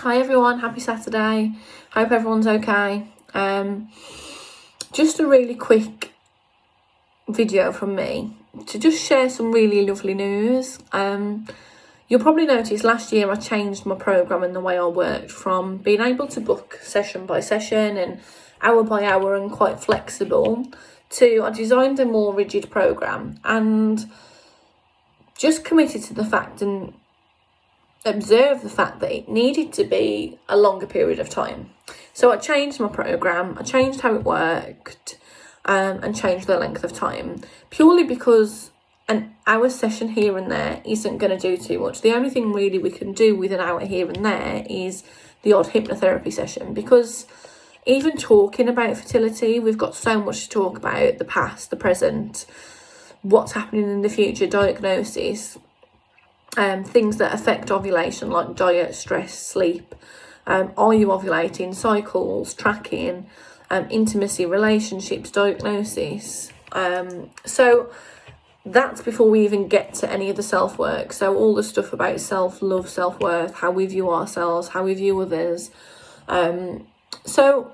Hi everyone, happy Saturday. Hope everyone's okay. Just a really quick video from me to just share some really lovely news. You'll probably notice last year I changed my programme and the way I worked from being able to book session by session and hour by hour and quite flexible to I designed a more rigid programme and just committed to the fact and observed the fact that it needed to be a longer period of time. So I changed my programme, I changed how it worked, and changed the length of time, purely because an hour session here and there isn't going to do too much. The only thing really we can do with an hour here and there is the odd hypnotherapy session, because even talking about fertility, we've got so much to talk about: the past, the present, what's happening in the future, diagnosis, things that affect ovulation like diet, stress, sleep, are you ovulating, cycles, tracking, intimacy, relationships, diagnosis. So that's before we even get to any of the self-work. So all the stuff about self-love, self-worth, how we view ourselves, how we view others. So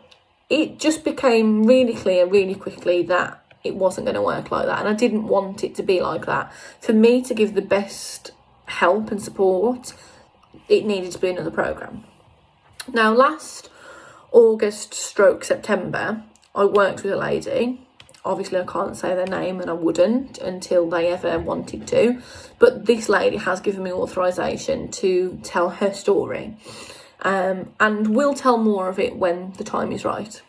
it just became really clear really quickly that it wasn't going to work like that, and I didn't want it to be like that. For me to give the best help and support, it needed to be another programme. Now, last August/September, I worked with a lady. Obviously I can't say their name, and I wouldn't until they ever wanted to, but this lady has given me authorisation to tell her story, and we'll tell more of it when the time is right.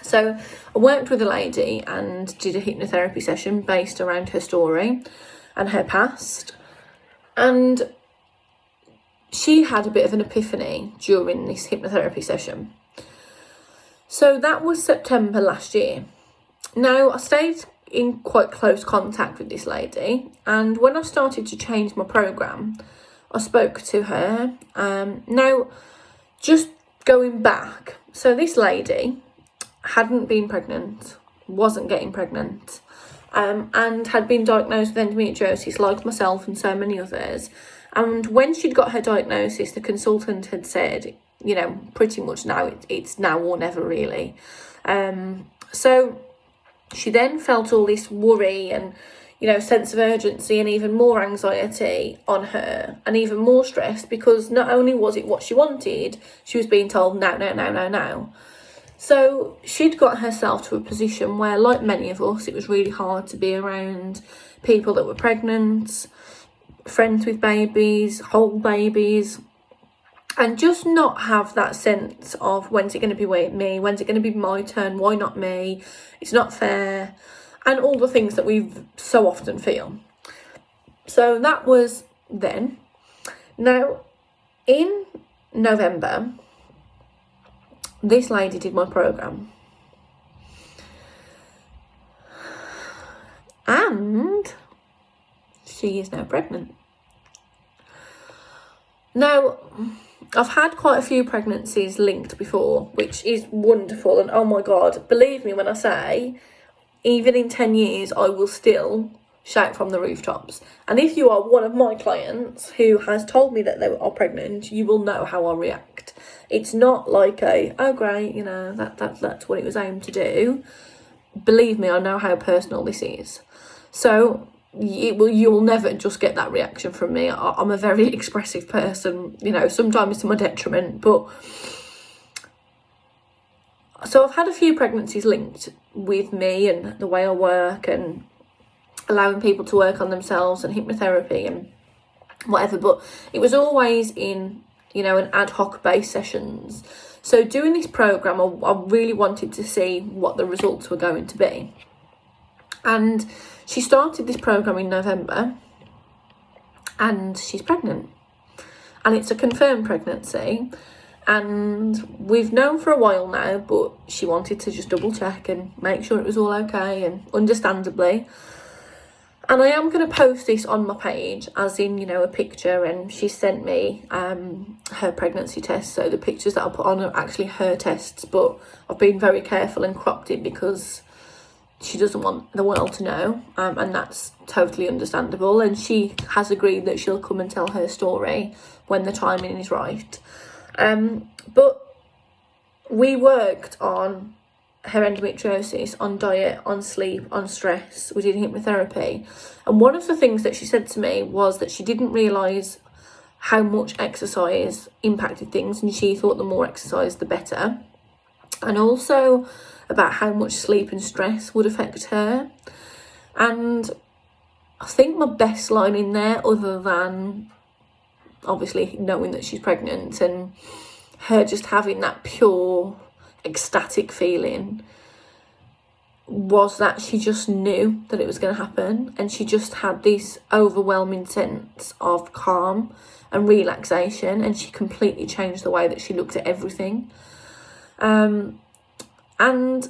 So I worked with a lady and did a hypnotherapy session based around her story and her past. And she had a bit of an epiphany during this hypnotherapy session. So that was September last year. Now, I stayed in quite close contact with this lady, and when I started to change my programme, I spoke to her. Now, just going back, so this lady hadn't been pregnant, wasn't getting pregnant, and had been diagnosed with endometriosis like myself and so many others. And when she'd got her diagnosis, the consultant had said, pretty much now it's now or never really. So she then felt all this worry and, sense of urgency and even more anxiety on her, and even more stress, because not only was it what she wanted, she was being told no. So she'd got herself to a position where, like many of us, it was really hard to be around people that were pregnant, friends with babies, whole babies, and just not have that sense of, when's it going to be me, when's it going to be my turn, why not me, it's not fair, and all the things that we so often feel. So that was then. Now, in November, this lady did my programme, and she is now pregnant. Now, I've had quite a few pregnancies linked before, which is wonderful, and oh my God, believe me when I say, even in 10 years, I will still shout from the rooftops. And if you are one of my clients who has told me that they are pregnant, you will know how I react. It's not like oh great, that's what it was aimed to do. Believe me, I know how personal this is. So you'll never just get that reaction from me. I'm a very expressive person, sometimes to my detriment. But so I've had a few pregnancies linked with me and the way I work and allowing people to work on themselves and hypnotherapy and whatever. But it was always in an ad hoc based sessions. So doing this programme, I really wanted to see what the results were going to be. And she started this programme in November, and she's pregnant. And it's a confirmed pregnancy. And we've known for a while now, but she wanted to just double check and make sure it was all okay, and understandably. And I am going to post this on my page, as in, a picture, and she sent me her pregnancy test. So the pictures that I put on are actually her tests, but I've been very careful and cropped it because she doesn't want the world to know, and that's totally understandable. And she has agreed that she'll come and tell her story when the timing is right. But we worked on her endometriosis, on diet, on sleep, on stress. We did hypnotherapy. And one of the things that she said to me was that she didn't realise how much exercise impacted things, and she thought the more exercise, the better. And also about how much sleep and stress would affect her. And I think my best line in there, other than obviously knowing that she's pregnant and her just having that pure ecstatic feeling, was that she just knew that it was going to happen, and she just had this overwhelming sense of calm and relaxation, and she completely changed the way that she looked at everything. And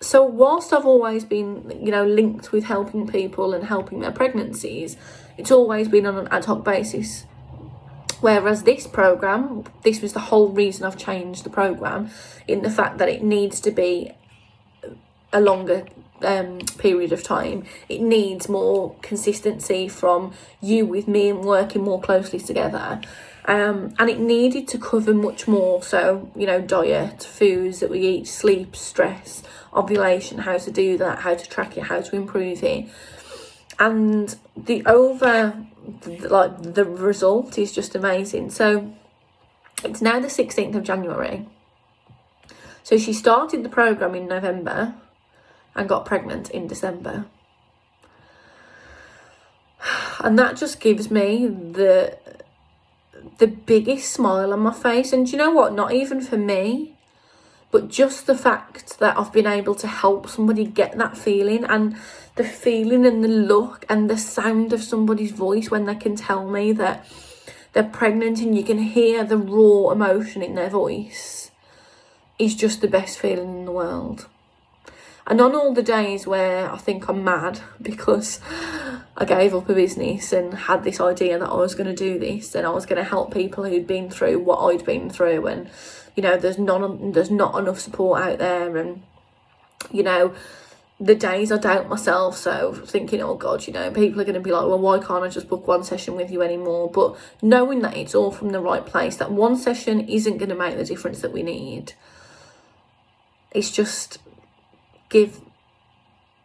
so whilst I've always been, linked with helping people and helping their pregnancies, it's always been on an ad hoc basis. Whereas this programme, this was the whole reason I've changed the programme, in the fact that it needs to be a longer period of time. It needs more consistency from you with me and working more closely together. And it needed to cover much more. So, diet, foods that we eat, sleep, stress, ovulation, how to do that, how to track it, how to improve it. And the result is just amazing. So it's now the 16th of January. So she started the programme in November and got pregnant in December. And that just gives me the biggest smile on my face. And do you know what? Not even for me, but just the fact that I've been able to help somebody get that feeling, and the feeling and the look and the sound of somebody's voice when they can tell me that they're pregnant, and you can hear the raw emotion in their voice, is just the best feeling in the world. And on all the days where I think I'm mad because I gave up a business and had this idea that I was going to do this and I was going to help people who'd been through what I'd been through, and there's not enough support out there, and the days I doubt myself, so thinking, oh God, people are going to be like, well, why can't I just book one session with you anymore? But knowing that it's all from the right place, that one session isn't going to make the difference that we need. It's just give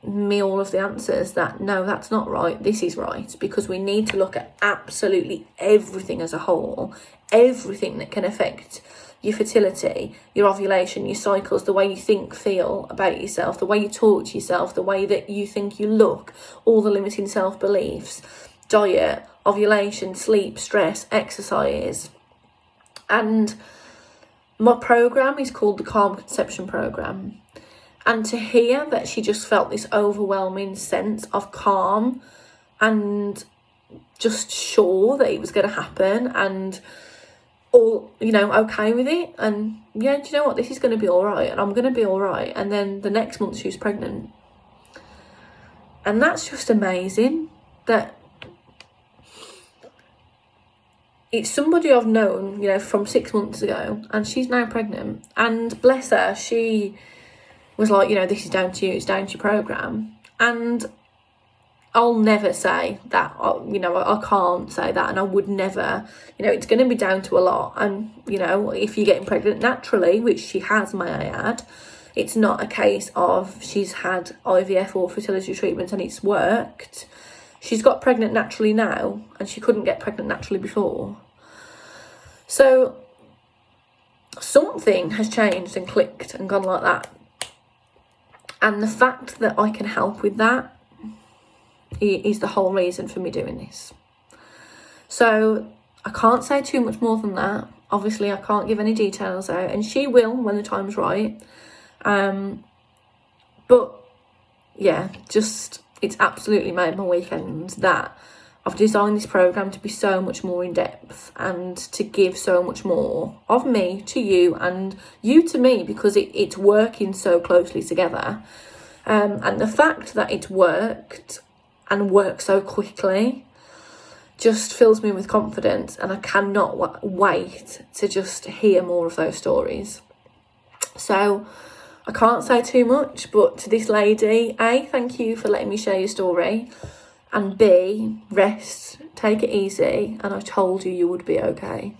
me all of the answers that, no, that's not right, this is right, because we need to look at absolutely everything as a whole, everything that can affect your fertility, your ovulation, your cycles, the way you think, feel about yourself, the way you talk to yourself, the way that you think you look, all the limiting self-beliefs, diet, ovulation, sleep, stress, exercise. And my programme is called the Calm Conception Programme. And to hear that she just felt this overwhelming sense of calm and just sure that it was going to happen, and all, okay with it. And yeah, do you know what? This is going to be all right, and I'm going to be all right. And then the next month she was pregnant. And that's just amazing that it's somebody I've known, from 6 months ago, and she's now pregnant. And bless her, she was like, this is down to you, it's down to your programme. And I'll never say that, I can't say that, and I would never, it's going to be down to a lot. And, if you're getting pregnant naturally, which she has, may I add, it's not a case of she's had IVF or fertility treatment and it's worked. She's got pregnant naturally now, and she couldn't get pregnant naturally before. So something has changed and clicked and gone like that. And the fact that I can help with that is the whole reason for me doing this. So I can't say too much more than that. Obviously, I can't give any details out, and she will when the time's right. But yeah, just it's absolutely made my weekend that I've designed this programme to be so much more in depth and to give so much more of me to you and you to me, because it's working so closely together. And the fact that it's worked and worked so quickly just fills me with confidence, and I cannot wait to just hear more of those stories. So I can't say too much, but to this lady, A, thank you for letting me share your story, and B, rest, take it easy, and I told you would be okay.